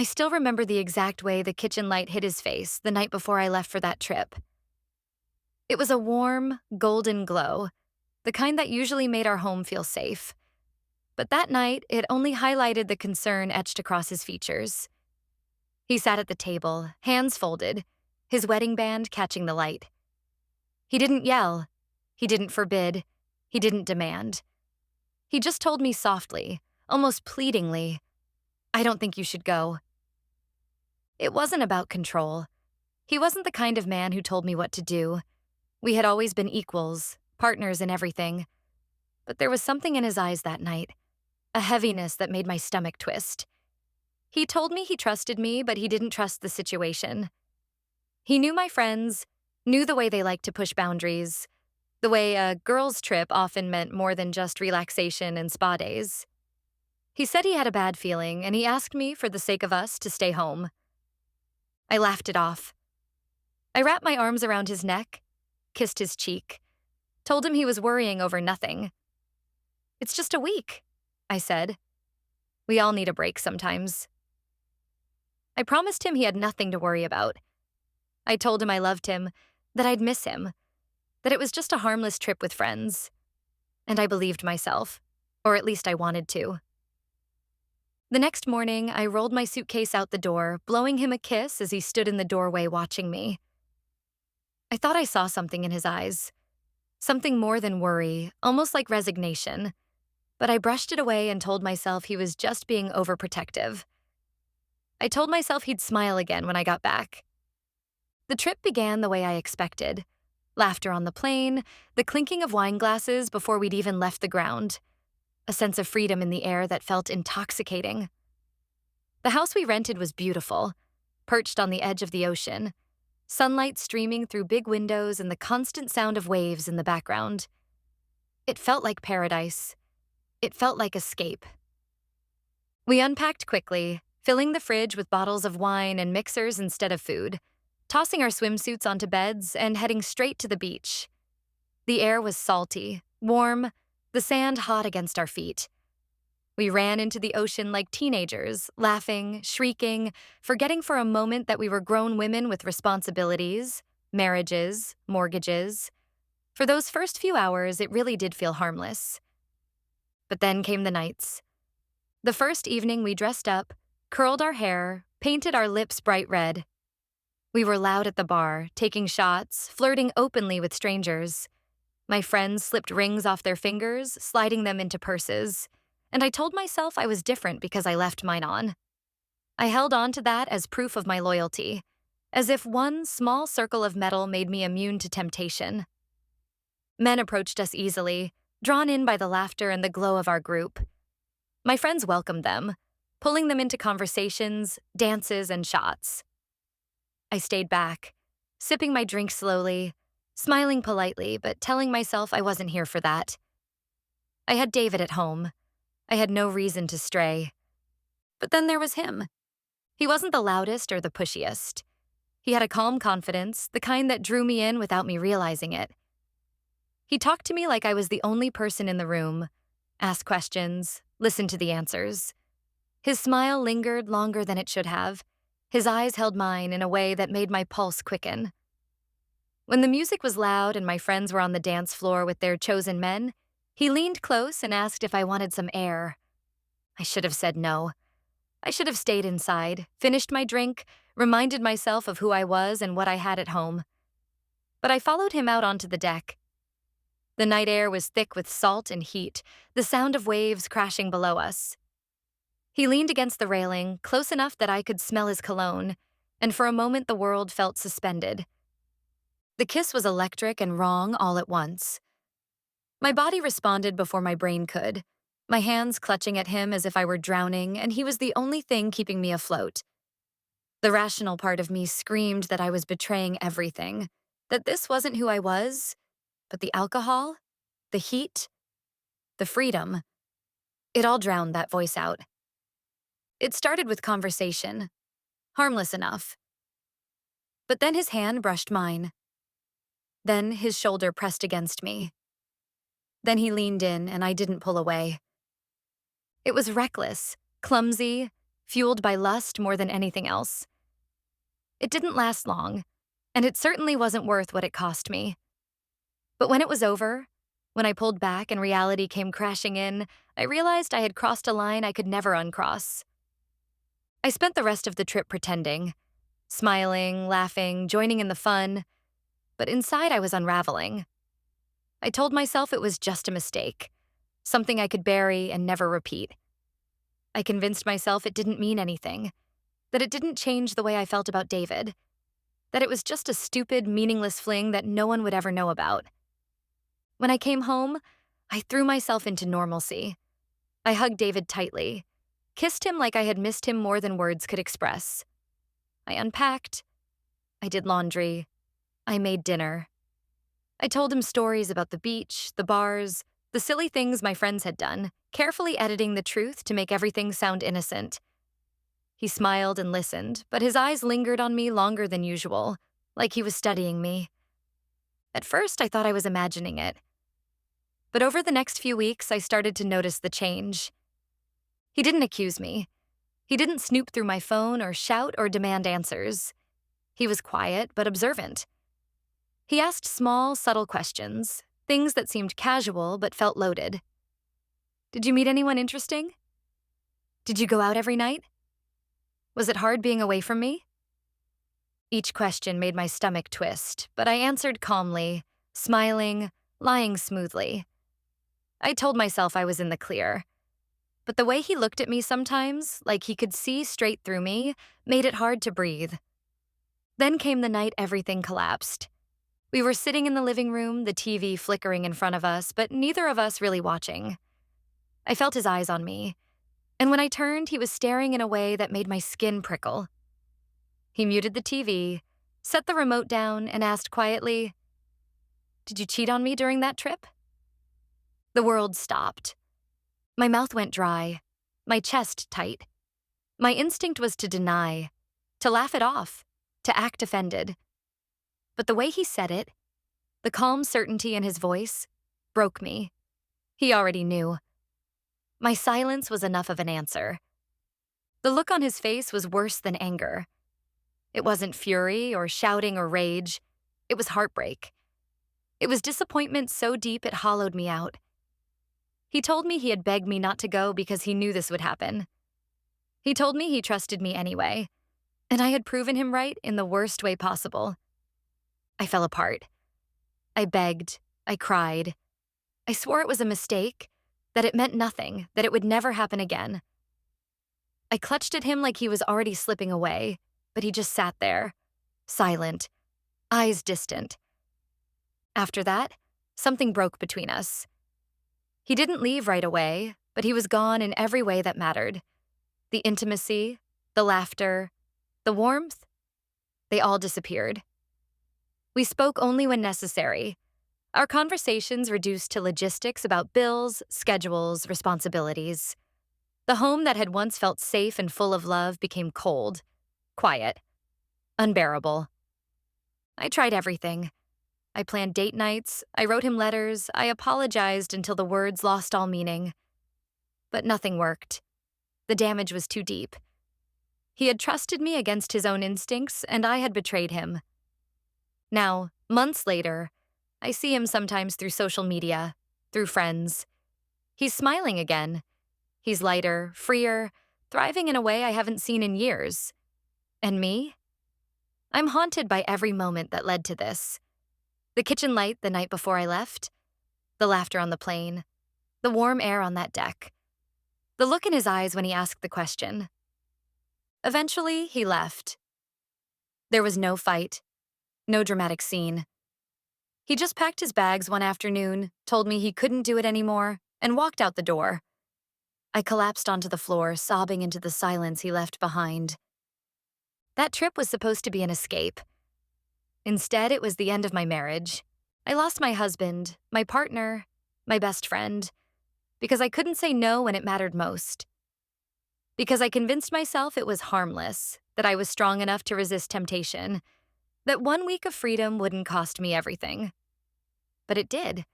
I still remember the exact way the kitchen light hit his face the night before I left for that trip. It was a warm, golden glow, the kind that usually made our home feel safe. But that night, it only highlighted the concern etched across his features. He sat at the table, hands folded, his wedding band catching the light. He didn't yell. He didn't forbid. He didn't demand. He just told me softly, almost pleadingly, "I don't think you should go." It wasn't about control. He wasn't the kind of man who told me what to do. We had always been equals, partners in everything. But there was something in his eyes that night, a heaviness that made my stomach twist. He told me he trusted me, but he didn't trust the situation. He knew my friends, knew the way they liked to push boundaries, the way a girls' trip often meant more than just relaxation and spa days. He said he had a bad feeling, and he asked me, for the sake of us, to stay home. I laughed it off. I wrapped my arms around his neck, kissed his cheek, told him he was worrying over nothing. "It's just a week," I said. "We all need a break sometimes." I promised him he had nothing to worry about. I told him I loved him, that I'd miss him, that it was just a harmless trip with friends. And I believed myself, or at least I wanted to. The next morning, I rolled my suitcase out the door, blowing him a kiss as he stood in the doorway watching me. I thought I saw something in his eyes, something more than worry, almost like resignation, but I brushed it away and told myself he was just being overprotective. I told myself he'd smile again when I got back. The trip began the way I expected. Laughter on the plane, the clinking of wine glasses before we'd even left the ground, a sense of freedom in the air that felt intoxicating. The house we rented was beautiful, perched on the edge of the ocean, sunlight streaming through big windows and the constant sound of waves in the background. It felt like paradise. It felt like escape. We unpacked quickly, filling the fridge with bottles of wine and mixers instead of food, tossing our swimsuits onto beds and heading straight to the beach. The air was salty, warm, the sand hot against our feet. We ran into the ocean like teenagers, laughing, shrieking, forgetting for a moment that we were grown women with responsibilities, marriages, mortgages. For those first few hours, it really did feel harmless. But then came the nights. The first evening we dressed up, curled our hair, painted our lips bright red. We were loud at the bar, taking shots, flirting openly with strangers. My friends slipped rings off their fingers, sliding them into purses, and I told myself I was different because I left mine on. I held on to that as proof of my loyalty, as if one small circle of metal made me immune to temptation. Men approached us easily, drawn in by the laughter and the glow of our group. My friends welcomed them, pulling them into conversations, dances, and shots. I stayed back, sipping my drink slowly, smiling politely, but telling myself I wasn't here for that. I had David at home. I had no reason to stray. But then there was him. He wasn't the loudest or the pushiest. He had a calm confidence, the kind that drew me in without me realizing it. He talked to me like I was the only person in the room, asked questions, listened to the answers. His smile lingered longer than it should have. His eyes held mine in a way that made my pulse quicken. When the music was loud and my friends were on the dance floor with their chosen men, he leaned close and asked if I wanted some air. I should have said no. I should have stayed inside, finished my drink, reminded myself of who I was and what I had at home. But I followed him out onto the deck. The night air was thick with salt and heat, the sound of waves crashing below us. He leaned against the railing, close enough that I could smell his cologne, and for a moment the world felt suspended. The kiss was electric and wrong all at once. My body responded before my brain could, my hands clutching at him as if I were drowning, and he was the only thing keeping me afloat. The rational part of me screamed that I was betraying everything, that this wasn't who I was, but the alcohol, the heat, the freedom, it all drowned that voice out. It started with conversation, harmless enough. But then his hand brushed mine. Then his shoulder pressed against me. Then he leaned in and I didn't pull away. It was reckless, clumsy, fueled by lust more than anything else. It didn't last long, and it certainly wasn't worth what it cost me. But when it was over, when I pulled back and reality came crashing in, I realized I had crossed a line I could never uncross. I spent the rest of the trip pretending, smiling, laughing, joining in the fun, but inside I was unraveling. I told myself it was just a mistake, something I could bury and never repeat. I convinced myself it didn't mean anything, that it didn't change the way I felt about David, that it was just a stupid, meaningless fling that no one would ever know about. When I came home, I threw myself into normalcy. I hugged David tightly, kissed him like I had missed him more than words could express. I unpacked, I did laundry, I made dinner. I told him stories about the beach, the bars, the silly things my friends had done, carefully editing the truth to make everything sound innocent. He smiled and listened, but his eyes lingered on me longer than usual, like he was studying me. At first, I thought I was imagining it. But over the next few weeks, I started to notice the change. He didn't accuse me. He didn't snoop through my phone or shout or demand answers. He was quiet but observant. He asked small, subtle questions, things that seemed casual but felt loaded. Did you meet anyone interesting? Did you go out every night? Was it hard being away from me? Each question made my stomach twist, but I answered calmly, smiling, lying smoothly. I told myself I was in the clear. But the way he looked at me sometimes, like he could see straight through me, made it hard to breathe. Then came the night everything collapsed. We were sitting in the living room, the TV flickering in front of us, but neither of us really watching. I felt his eyes on me, and when I turned, he was staring in a way that made my skin prickle. He muted the TV, set the remote down, and asked quietly, "Did you cheat on me during that trip?" The world stopped. My mouth went dry, my chest tight. My instinct was to deny, to laugh it off, to act offended. But the way he said it, the calm certainty in his voice, broke me. He already knew. My silence was enough of an answer. The look on his face was worse than anger. It wasn't fury or shouting or rage. It was heartbreak. It was disappointment so deep it hollowed me out. He told me he had begged me not to go because he knew this would happen. He told me he trusted me anyway, and I had proven him right in the worst way possible. I fell apart. I begged. I cried. I swore it was a mistake, that it meant nothing, that it would never happen again. I clutched at him like he was already slipping away, but he just sat there, silent, eyes distant. After that, something broke between us. He didn't leave right away, but he was gone in every way that mattered. The intimacy, the laughter, the warmth, they all disappeared. We spoke only when necessary. Our conversations reduced to logistics about bills, schedules, responsibilities. The home that had once felt safe and full of love became cold, quiet, unbearable. I tried everything. I planned date nights, I wrote him letters, I apologized until the words lost all meaning. But nothing worked. The damage was too deep. He had trusted me against his own instincts, and I had betrayed him. Now, months later, I see him sometimes through social media, through friends. He's smiling again. He's lighter, freer, thriving in a way I haven't seen in years. And me? I'm haunted by every moment that led to this. The kitchen light the night before I left, the laughter on the plane, the warm air on that deck, the look in his eyes when he asked the question. Eventually, he left. There was no fight, no dramatic scene. He just packed his bags one afternoon, told me he couldn't do it anymore, and walked out the door. I collapsed onto the floor, sobbing into the silence he left behind. That trip was supposed to be an escape. Instead, it was the end of my marriage. I lost my husband, my partner, my best friend, because I couldn't say no when it mattered most. Because I convinced myself it was harmless, that I was strong enough to resist temptation, that 1 week of freedom wouldn't cost me everything. But it did.